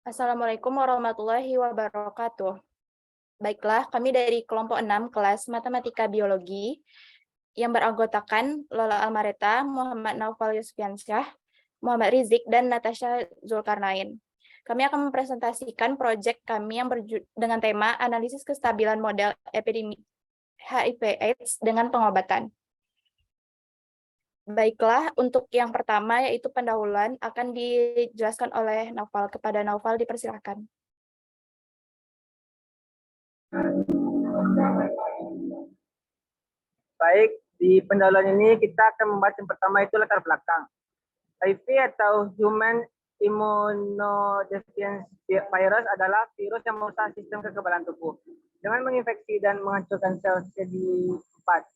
Assalamualaikum warahmatullahi wabarakatuh. Baiklah, kami dari kelompok 6 kelas Matematika Biologi yang beranggotakan Lola Almareta, Muhammad Naufal Yusfiansyah, Muhammad Rizik, dan Natasha Zulkarnain. Kami akan mempresentasikan proyek kami yang dengan tema analisis kestabilan model epidemi HIV/AIDS dengan pengobatan. Baiklah, untuk yang pertama yaitu pendahuluan akan dijelaskan oleh Naufal. Kepada Naufal dipersilakan. Baik, di pendahuluan ini kita akan membahas yang pertama itu latar belakang. HIV atau Human Immunodeficiency Virus adalah virus yang merusak sistem kekebalan tubuh dengan menginfeksi dan menghancurkan sel CD4.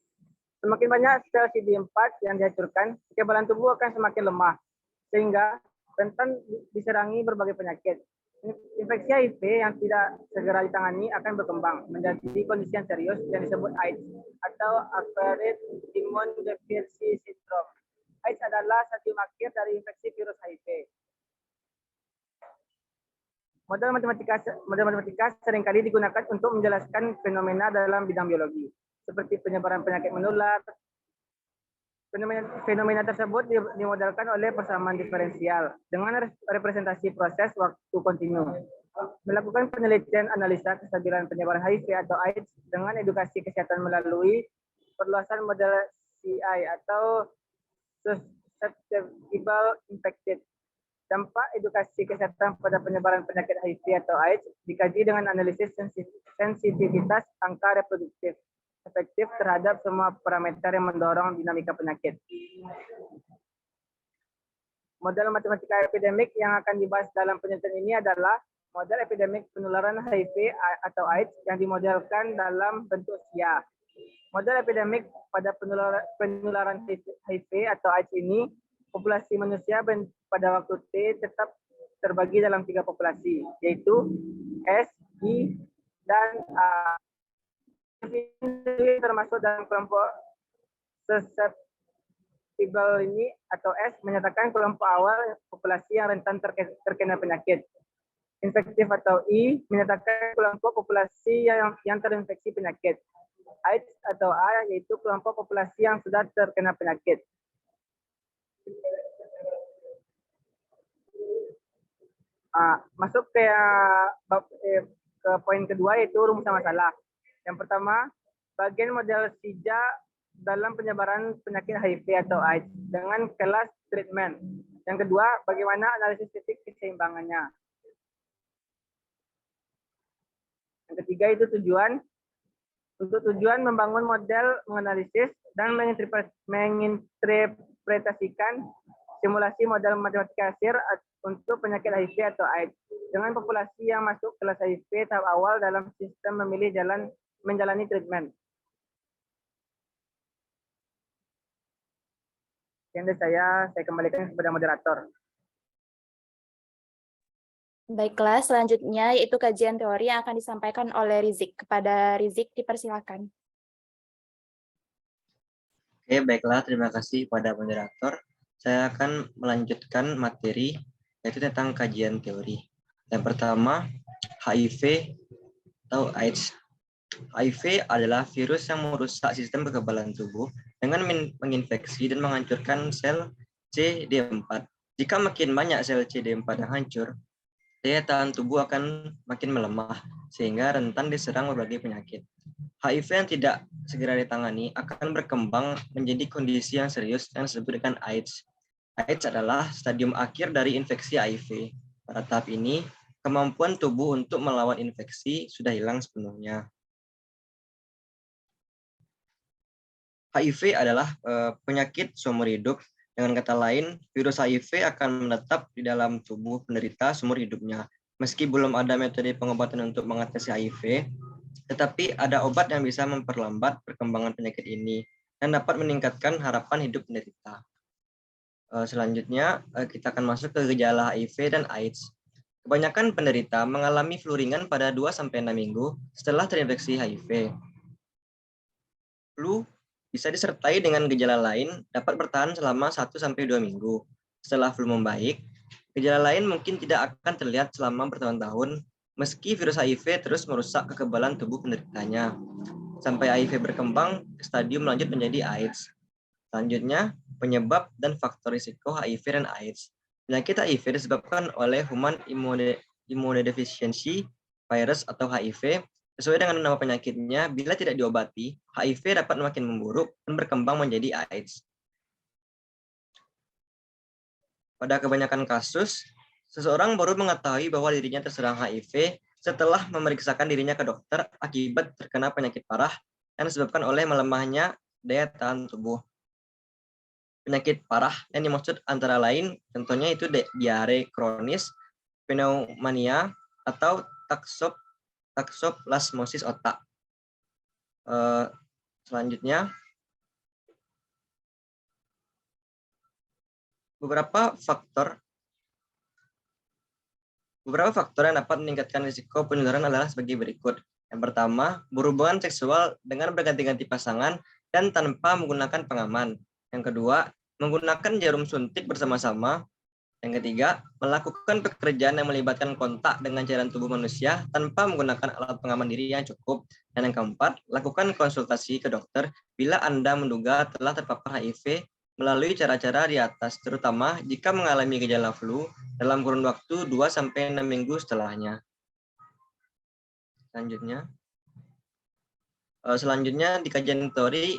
Semakin banyak sel CD4 yang dihancurkan, kekebalan tubuh akan semakin lemah, sehingga rentan diserangi berbagai penyakit. Infeksi HIV yang tidak segera ditangani akan berkembang menjadi kondisi yang serius yang disebut AIDS atau Acquired Immune Deficiency Syndrome. AIDS adalah stadium akhir dari infeksi virus HIV. Model matematika seringkali digunakan untuk menjelaskan fenomena dalam bidang biologi, seperti penyebaran penyakit menular. Fenomena tersebut dimodelkan oleh persamaan diferensial dengan representasi proses waktu kontinu. Melakukan penelitian analisa kestabilan penyebaran HIV atau AIDS dengan edukasi kesehatan melalui perluasan model CI atau Susceptible Infected. Dampak edukasi kesehatan pada penyebaran penyakit HIV atau AIDS dikaji dengan analisis sensitivitas angka reproduktif efektif terhadap semua parameter yang mendorong dinamika penyakit. Model matematika epidemik yang akan dibahas dalam penelitian ini adalah model epidemik penularan HIV atau AIDS yang dimodelkan dalam bentuk usia. Model epidemik pada penularan HIV atau AIDS ini, populasi manusia pada waktu T tetap terbagi dalam 3 populasi, yaitu S, I, dan A. Termasuk dalam kelompok susceptible ini atau S menyatakan kelompok awal populasi yang rentan terkena penyakit. Infektif atau I menyatakan kelompok populasi yang terinfeksi penyakit. AIDS atau A yaitu kelompok populasi yang sudah terkena penyakit. Masuk ke poin kedua yaitu rumusan masalah. Yang pertama, bagian model SIJA dalam penyebaran penyakit HIV atau AIDS dengan kelas treatment. Yang kedua, bagaimana analisis titik keseimbangannya. Yang ketiga itu tujuan. Untuk tujuan membangun model menganalisis dan menginterpretasikan simulasi model matematika ASIR untuk penyakit HIV atau AIDS dengan populasi yang masuk kelas HIV tahap awal dalam sistem memilih jalan menjalani treatment. Yang saya kembalikan kepada moderator. Baiklah, selanjutnya yaitu kajian teori yang akan disampaikan oleh Rizik. Kepada Rizik dipersilakan. Oke, baiklah. Terima kasih pada moderator. Saya akan melanjutkan materi yaitu tentang kajian teori. Yang pertama, HIV atau AIDS. HIV adalah virus yang merusak sistem kekebalan tubuh dengan menginfeksi dan menghancurkan sel CD4. Jika makin banyak sel CD4 yang hancur, daya tahan tubuh akan makin melemah sehingga rentan diserang berbagai penyakit. HIV yang tidak segera ditangani akan berkembang menjadi kondisi yang serius yang disebut dengan AIDS. AIDS adalah stadium akhir dari infeksi HIV. Pada tahap ini, kemampuan tubuh untuk melawan infeksi sudah hilang sepenuhnya. HIV adalah penyakit seumur hidup. Dengan kata lain, virus HIV akan menetap di dalam tubuh penderita seumur hidupnya. Meski belum ada metode pengobatan untuk mengatasi HIV, tetapi ada obat yang bisa memperlambat perkembangan penyakit ini dan dapat meningkatkan harapan hidup penderita. Selanjutnya, kita akan masuk ke gejala HIV dan AIDS. Kebanyakan penderita mengalami flu ringan pada 2-6 minggu setelah terinfeksi HIV. Flu bisa disertai dengan gejala lain dapat bertahan selama 1-2 minggu. Setelah flu membaik, Gejala lain mungkin tidak akan terlihat selama bertahun-tahun, meski virus HIV terus merusak kekebalan tubuh penderitanya, sampai HIV berkembang ke stadium lanjut menjadi AIDS. Selanjutnya, penyebab dan faktor risiko HIV dan AIDS. Penyakit HIV disebabkan oleh human immunodeficiency virus atau HIV. Sesuai dengan nama penyakitnya, bila tidak diobati, HIV dapat makin memburuk dan berkembang menjadi AIDS. Pada kebanyakan kasus, seseorang baru mengetahui bahwa dirinya terserang HIV setelah memeriksakan dirinya ke dokter akibat terkena penyakit parah yang disebabkan oleh melemahnya daya tahan tubuh. Penyakit parah yang dimaksud antara lain contohnya itu diare kronis, pneumonia, atau toksoplasmosis otak. Selanjutnya, beberapa faktor yang dapat meningkatkan risiko penularan adalah sebagai berikut. Yang pertama, berhubungan seksual dengan berganti-ganti pasangan dan tanpa menggunakan pengaman. Yang kedua, menggunakan jarum suntik bersama-sama. Yang ketiga, melakukan pekerjaan yang melibatkan kontak dengan cairan tubuh manusia tanpa menggunakan alat pengaman diri yang cukup. Dan yang keempat, lakukan konsultasi ke dokter bila Anda menduga telah terpapar HIV melalui cara-cara di atas, terutama jika mengalami gejala flu dalam kurun waktu 2-6 minggu setelahnya. Selanjutnya di kajian teori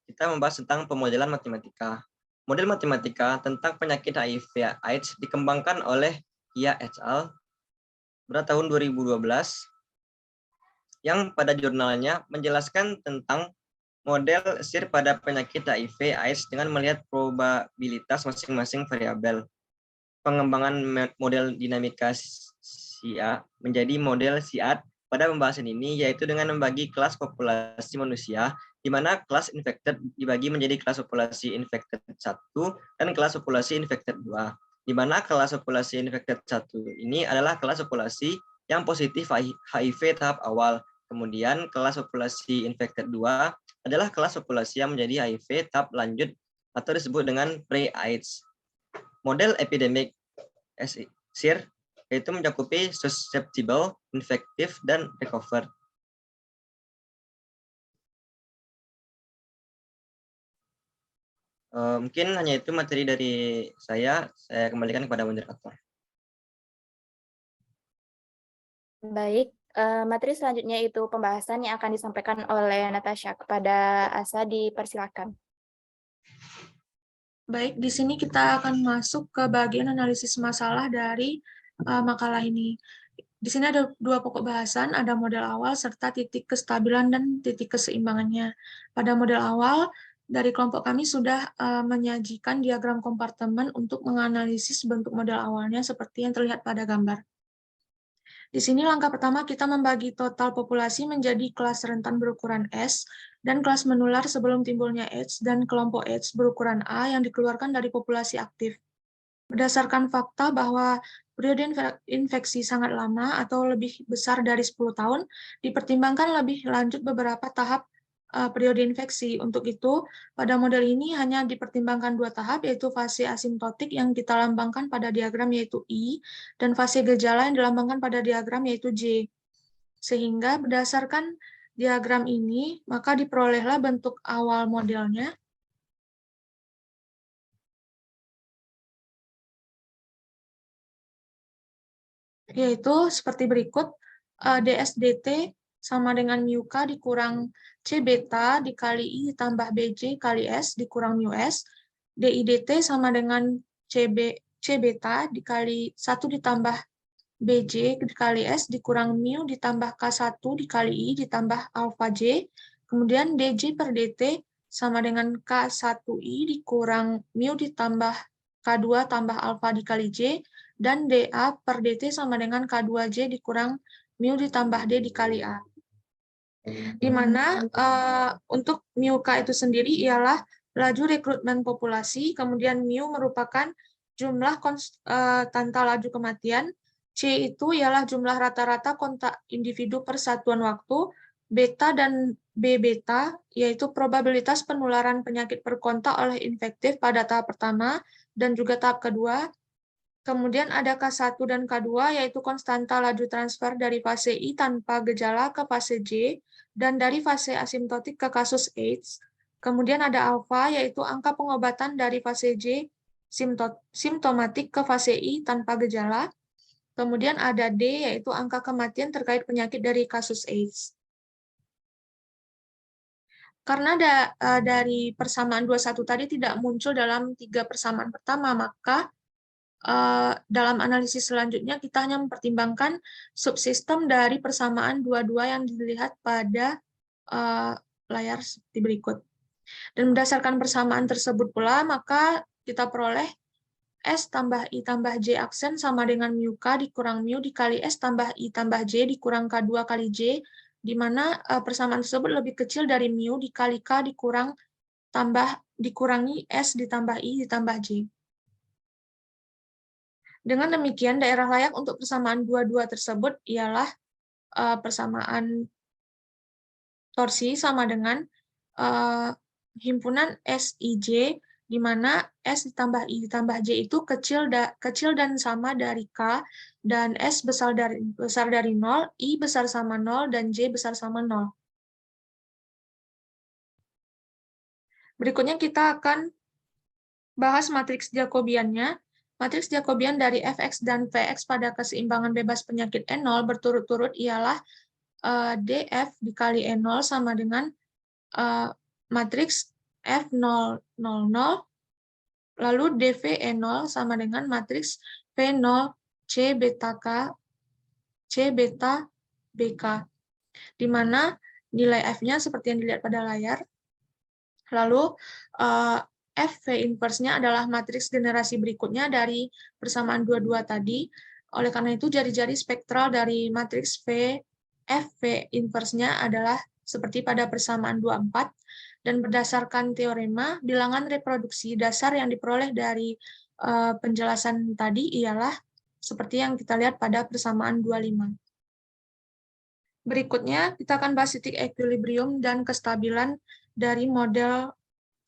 kita membahas tentang pemodelan matematika. Model matematika tentang penyakit HIV/AIDS dikembangkan oleh Kia et al. Pada tahun 2012 yang pada jurnalnya menjelaskan tentang model SIR pada penyakit HIV/AIDS dengan melihat probabilitas masing-masing variabel. Pengembangan model dinamika SIA menjadi model SIAD pada pembahasan ini, yaitu dengan membagi kelas populasi manusia, di mana kelas infected dibagi menjadi kelas populasi infected 1 dan kelas populasi infected 2, di mana kelas populasi infected 1 ini adalah kelas populasi yang positif HIV tahap awal. Kemudian kelas populasi infected 2 adalah kelas populasi yang menjadi HIV tahap lanjut atau disebut dengan pre-AIDS. Model epidemik SIR yaitu mencakupi susceptible, infective, dan recover. Mungkin hanya itu materi dari saya kembalikan kepada moderator. Baik, materi selanjutnya itu pembahasan yang akan disampaikan oleh Natasha. Kepada Asa dipersilakan. Baik, di sini kita akan masuk ke bagian analisis masalah dari makalah ini. Di sini ada dua pokok bahasan, ada model awal serta titik kestabilan dan titik keseimbangannya. Pada model awal, dari kelompok kami sudah menyajikan diagram kompartemen untuk menganalisis bentuk model awalnya seperti yang terlihat pada gambar. Di sini langkah pertama kita membagi total populasi menjadi kelas rentan berukuran S dan kelas menular sebelum timbulnya AIDS dan kelompok AIDS berukuran A yang dikeluarkan dari populasi aktif. Berdasarkan fakta bahwa periode infeksi sangat lama atau lebih besar dari 10 tahun, dipertimbangkan lebih lanjut beberapa tahap periode infeksi. Untuk itu, pada model ini hanya dipertimbangkan 2 tahap, yaitu fase asimptotik yang kita lambangkan pada diagram yaitu I, dan fase gejala yang dilambangkan pada diagram yaitu J. Sehingga berdasarkan diagram ini, maka diperolehlah bentuk awal modelnya, yaitu seperti berikut, DSDT sama dengan μK dikurang C beta dikali I ditambah BJ kali S dikurang μS, DIDT sama dengan C beta dikali 1 ditambah BJ dikali S dikurang mu ditambah K1 dikali I ditambah alpha J, kemudian DJ per DT sama dengan K1I dikurang mu ditambah K2 tambah alpha dikali J, dan DA per DT sama dengan K2J dikurang mu ditambah D dikali A. Di mana untuk μK itu sendiri ialah laju rekrutmen populasi, kemudian mu merupakan jumlah konstanta laju kematian, C itu ialah jumlah rata-rata kontak individu per satuan waktu, beta dan B beta yaitu probabilitas penularan penyakit per kontak oleh infektif pada tahap pertama dan juga tahap kedua, Kemudian ada K1 dan K2, yaitu konstanta laju transfer dari fase I tanpa gejala ke fase J, dan dari fase asimptotik ke kasus AIDS. Kemudian ada alfa, yaitu angka pengobatan dari fase J simptomatik ke fase I tanpa gejala. Kemudian ada D, yaitu angka kematian terkait penyakit dari kasus AIDS. Karena dari persamaan 21 tadi tidak muncul dalam 3 persamaan pertama, maka dalam analisis selanjutnya kita hanya mempertimbangkan subsistem dari persamaan 22 yang dilihat pada layar seperti berikut. Dan berdasarkan persamaan tersebut pula, maka kita peroleh S tambah I tambah J aksen sama dengan mu K dikurang mu dikali S tambah I tambah J dikurang K2 kali J, di mana persamaan tersebut lebih kecil dari mu dikali K dikurangi S ditambah I ditambah J. Dengan demikian, daerah layak untuk persamaan 22 tersebut ialah persamaan torsi sama dengan himpunan SIJ, di mana S ditambah I ditambah J itu kecil dan sama dari K, dan S besar dari 0, I besar sama 0, dan J besar sama 0. Berikutnya kita akan bahas matriks Jacobiannya. Matriks Jacobian dari Fx dan Vx pada keseimbangan bebas penyakit N0 berturut-turut ialah dF dikali N0 sama dengan matriks F0, 0, 0, lalu dV E0 sama dengan matriks V0 C beta K, C beta BK, di mana nilai F-nya seperti yang dilihat pada layar. Lalu FV inverse-nya adalah matriks generasi berikutnya dari persamaan 22 tadi. Oleh karena itu, jari-jari spektral dari matriks FV inverse-nya adalah seperti pada persamaan 24, dan berdasarkan teorema, bilangan reproduksi dasar yang diperoleh dari penjelasan tadi ialah seperti yang kita lihat pada persamaan 25. Berikutnya, kita akan bahas titik equilibrium dan kestabilan dari model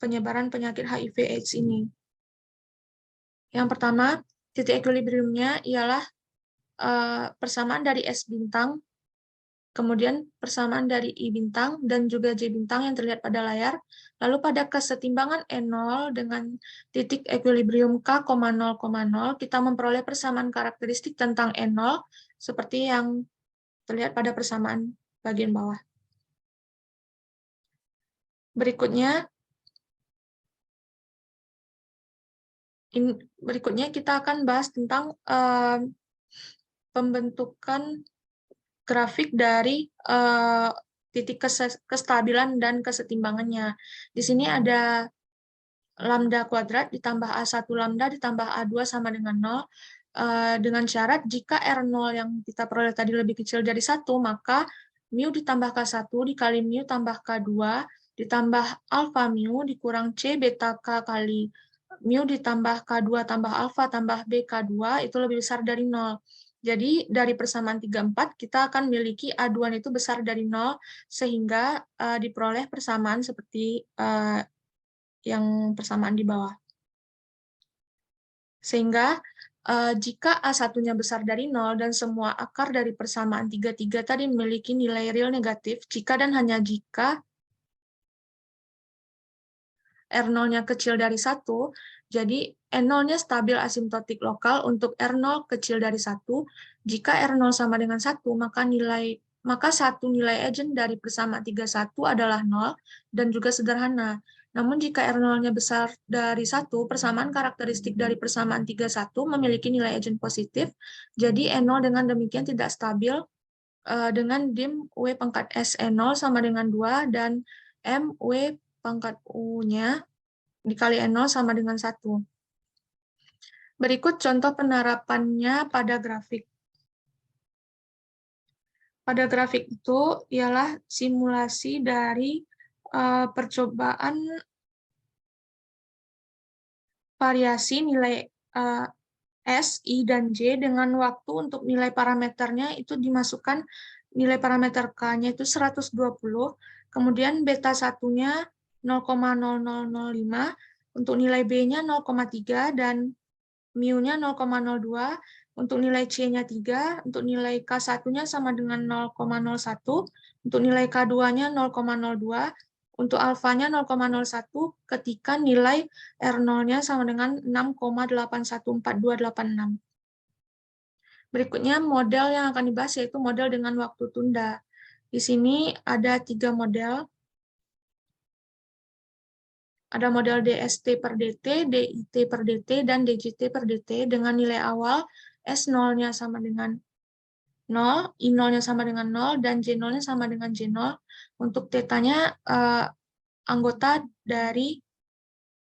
penyebaran penyakit HIV/AIDS ini. Yang pertama, titik equilibriumnya ialah persamaan dari S bintang, kemudian persamaan dari I bintang, dan juga J bintang yang terlihat pada layar. Lalu pada kesetimbangan N0 dengan titik equilibrium K, 0,0, kita memperoleh persamaan karakteristik tentang N0 seperti yang terlihat pada persamaan bagian bawah. Berikutnya kita akan bahas tentang pembentukan grafik dari titik kestabilan dan kesetimbangannya. Di sini ada lambda kuadrat ditambah A1 lambda ditambah A2 sama dengan 0, dengan syarat jika R0 yang kita peroleh tadi lebih kecil dari 1, maka mu ditambah K1 dikali mu tambah K2 ditambah alfa mu dikurang C beta K kali mu ditambah K2 tambah alfa tambah BK2 itu lebih besar dari 0. Jadi dari persamaan 34 kita akan memiliki A2 itu besar dari 0 sehingga diperoleh persamaan seperti yang persamaan di bawah. Sehingga jika A1-nya besar dari 0 dan semua akar dari persamaan 33 tadi memiliki nilai real negatif, jika dan hanya jika R0-nya kecil dari 1, jadi N0-nya stabil asimptotik lokal untuk R0 kecil dari 1. Jika R0 sama dengan 1, maka satu nilai agent dari persamaan 31 adalah 0 dan juga sederhana. Namun jika R0-nya besar dari 1, persamaan karakteristik dari persamaan 31 memiliki nilai agent positif, jadi N0 dengan demikian tidak stabil dengan dim W pangkat S N0 sama dengan 2 dan M W pangkat U-nya dikali N0 sama dengan 1. Berikut contoh penerapannya pada grafik. Pada grafik itu ialah simulasi dari percobaan variasi nilai S, I, dan J dengan waktu untuk nilai parameternya itu dimasukkan nilai parameter K-nya itu 120, kemudian beta 1-nya 0,0005, untuk nilai B-nya 0,3, dan mu-nya 0,02, untuk nilai C-nya 3, untuk nilai K1-nya sama dengan 0,01, untuk nilai K2-nya 0,02, untuk alfanya 0,01 ketika nilai R0-nya sama dengan 6,814286. Berikutnya model yang akan dibahas yaitu model dengan waktu tunda. Di sini ada 3 model. Ada model DST per DT, DIT per DT, dan DJT per DT dengan nilai awal S0-nya sama dengan 0, I0-nya sama dengan 0, dan J0-nya sama dengan J0. Untuk θ-nya anggota dari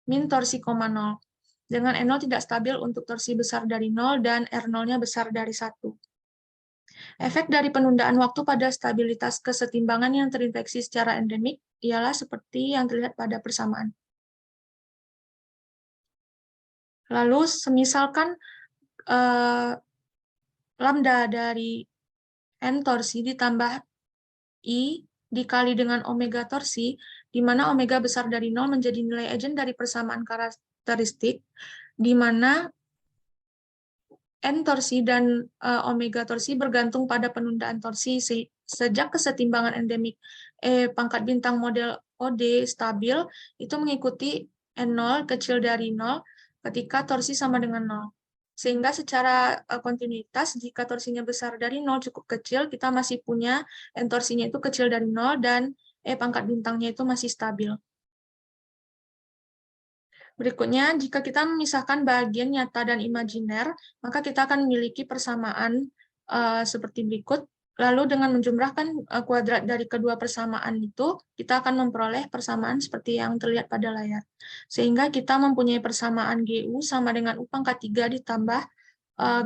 min torsi, 0. Dengan N0 tidak stabil untuk torsi besar dari 0 dan R0-nya besar dari 1. Efek dari penundaan waktu pada stabilitas kesetimbangan yang terinfeksi secara endemik ialah seperti yang terlihat pada persamaan. Lalu, semisalkan lambda dari N torsi ditambah I dikali dengan omega torsi, di mana omega besar dari 0 menjadi nilai eigen dari persamaan karakteristik, di mana N torsi dan omega torsi bergantung pada penundaan torsi sejak kesetimbangan endemik pangkat bintang model OD stabil, itu mengikuti N0 kecil dari 0 ketika torsi sama dengan 0. Sehingga secara kontinuitas, jika torsinya besar dari 0 cukup kecil, kita masih punya N torsinya itu kecil dari 0 dan pangkat bintangnya itu masih stabil. Berikutnya, jika kita memisahkan bagian nyata dan imajiner, maka kita akan memiliki persamaan seperti berikut. Lalu dengan menjumlahkan kuadrat dari kedua persamaan itu, kita akan memperoleh persamaan seperti yang terlihat pada layar. Sehingga kita mempunyai persamaan GU sama dengan U pangkat 3 ditambah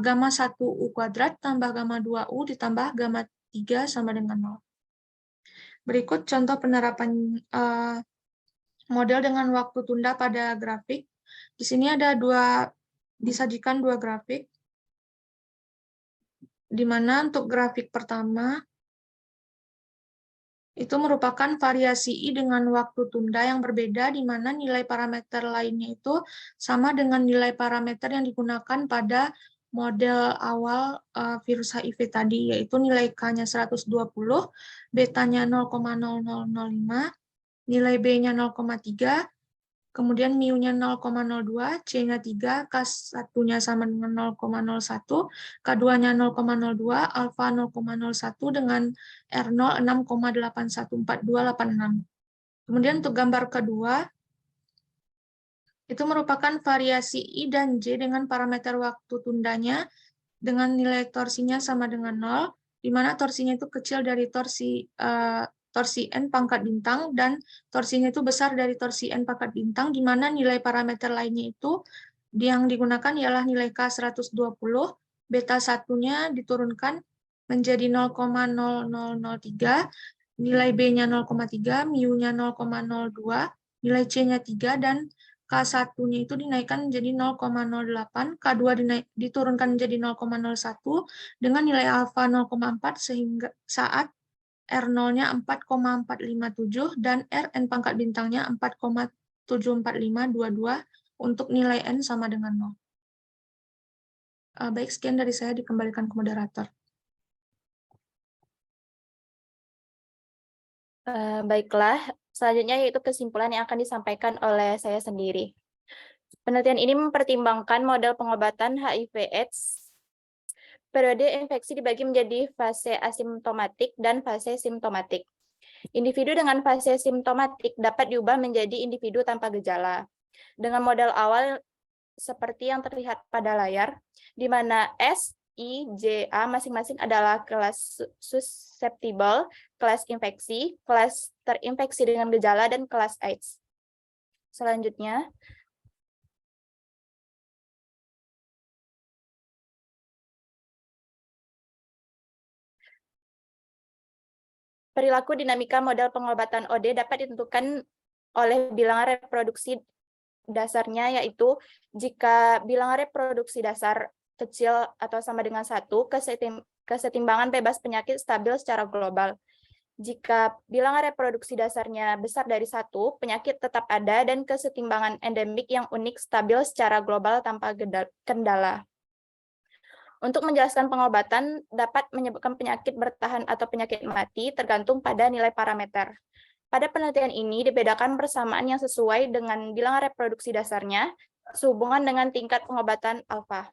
gamma 1U kuadrat tambah gamma 2U ditambah gamma 3 sama dengan 0. Berikut contoh penerapan model dengan waktu tunda pada grafik. Di sini ada disajikan dua grafik, di mana untuk grafik pertama itu merupakan variasi I dengan waktu tunda yang berbeda, di mana nilai parameter lainnya itu sama dengan nilai parameter yang digunakan pada model awal virus HIV tadi, yaitu nilai K-nya 120, betanya 0,0005, nilai B-nya 0,3, kemudian mu-nya 0,02, C-nya 3, K1-nya sama dengan 0,01, K2-nya 0,02, alfa 0,01 dengan R0 6,814286. Kemudian untuk gambar kedua, itu merupakan variasi I dan J dengan parameter waktu tundanya dengan nilai torsinya sama dengan 0, di mana torsinya itu kecil dari torsi N pangkat bintang, dan torsinya itu besar dari torsi N pangkat bintang, di mana nilai parameter lainnya itu yang digunakan ialah nilai K 120, beta 1-nya diturunkan menjadi 0,0003, nilai B-nya 0,3, mu-nya 0,02, nilai C-nya 3, dan K1-nya itu dinaikkan menjadi 0,08, K2 diturunkan menjadi 0,01 dengan nilai alfa 0,4 sehingga saat R0-nya 4,457 dan Rn pangkat bintangnya 4,74522 untuk nilai N sama dengan 0. Baik, sekian dari saya, dikembalikan ke moderator. Baiklah, selanjutnya yaitu kesimpulan yang akan disampaikan oleh saya sendiri. Penelitian ini mempertimbangkan model pengobatan HIV/AIDS. Periode infeksi dibagi menjadi fase asimptomatik dan fase simptomatik. Individu dengan fase simptomatik dapat diubah menjadi individu tanpa gejala. Dengan model awal seperti yang terlihat pada layar, di mana S, I, J, A masing-masing adalah kelas susceptible, kelas infeksi, kelas terinfeksi dengan gejala, dan kelas AIDS. Selanjutnya, perilaku dinamika model pengobatan OD dapat ditentukan oleh bilangan reproduksi dasarnya, yaitu jika bilangan reproduksi dasar kecil atau sama dengan 1, kesetimbangan bebas penyakit stabil secara global. Jika bilangan reproduksi dasarnya besar dari 1, penyakit tetap ada dan kesetimbangan endemik yang unik stabil secara global tanpa kendala. Untuk menjelaskan pengobatan dapat menyebabkan penyakit bertahan atau penyakit mati tergantung pada nilai parameter. Pada penelitian ini dibedakan persamaan yang sesuai dengan bilangan reproduksi dasarnya sehubungan dengan tingkat pengobatan alfa.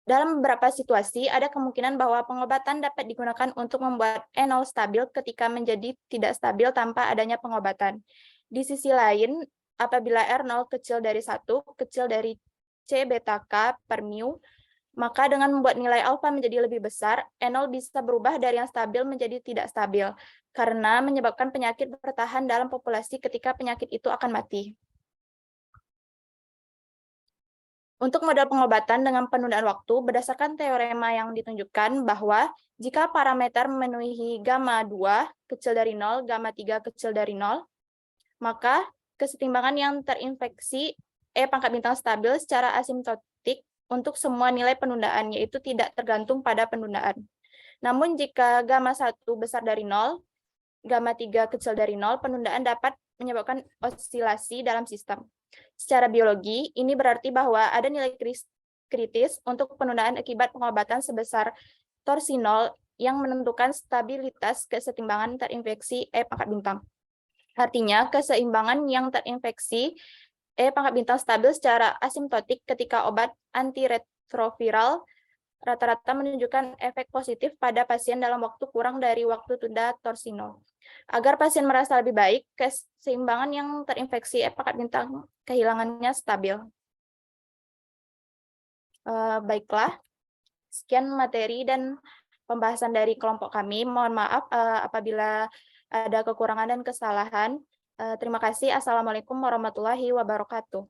Dalam beberapa situasi, ada kemungkinan bahwa pengobatan dapat digunakan untuk membuat E0 stabil ketika menjadi tidak stabil tanpa adanya pengobatan. Di sisi lain, apabila R0 kecil dari 1, kecil dari C beta K per mu, maka dengan membuat nilai alfa menjadi lebih besar, E0 bisa berubah dari yang stabil menjadi tidak stabil, karena menyebabkan penyakit bertahan dalam populasi ketika penyakit itu akan mati. Untuk model pengobatan dengan penundaan waktu, berdasarkan teorema yang ditunjukkan bahwa jika parameter memenuhi gamma 2 kecil dari 0, gamma 3 kecil dari 0, maka kesetimbangan yang terinfeksi E pangkat bintang stabil secara asimptotik untuk semua nilai penundaan, yaitu tidak tergantung pada penundaan. Namun jika gamma 1 besar dari 0, gamma 3 kecil dari 0, penundaan dapat menyebabkan osilasi dalam sistem. Secara biologi, ini berarti bahwa ada nilai kritis untuk penundaan akibat pengobatan sebesar torsinol yang menentukan stabilitas kesetimbangan terinfeksi E pangkat bintang. Artinya, keseimbangan yang terinfeksi E pangkat bintang stabil secara asimptotik ketika obat antiretroviral rata-rata menunjukkan efek positif pada pasien dalam waktu kurang dari waktu tunda torsinol. Agar pasien merasa lebih baik, keseimbangan yang terinfeksi E pangkat bintang kehilangannya stabil. Baiklah, sekian materi dan pembahasan dari kelompok kami. Mohon maaf apabila ada kekurangan dan kesalahan. Terima kasih. Assalamualaikum warahmatullahi wabarakatuh.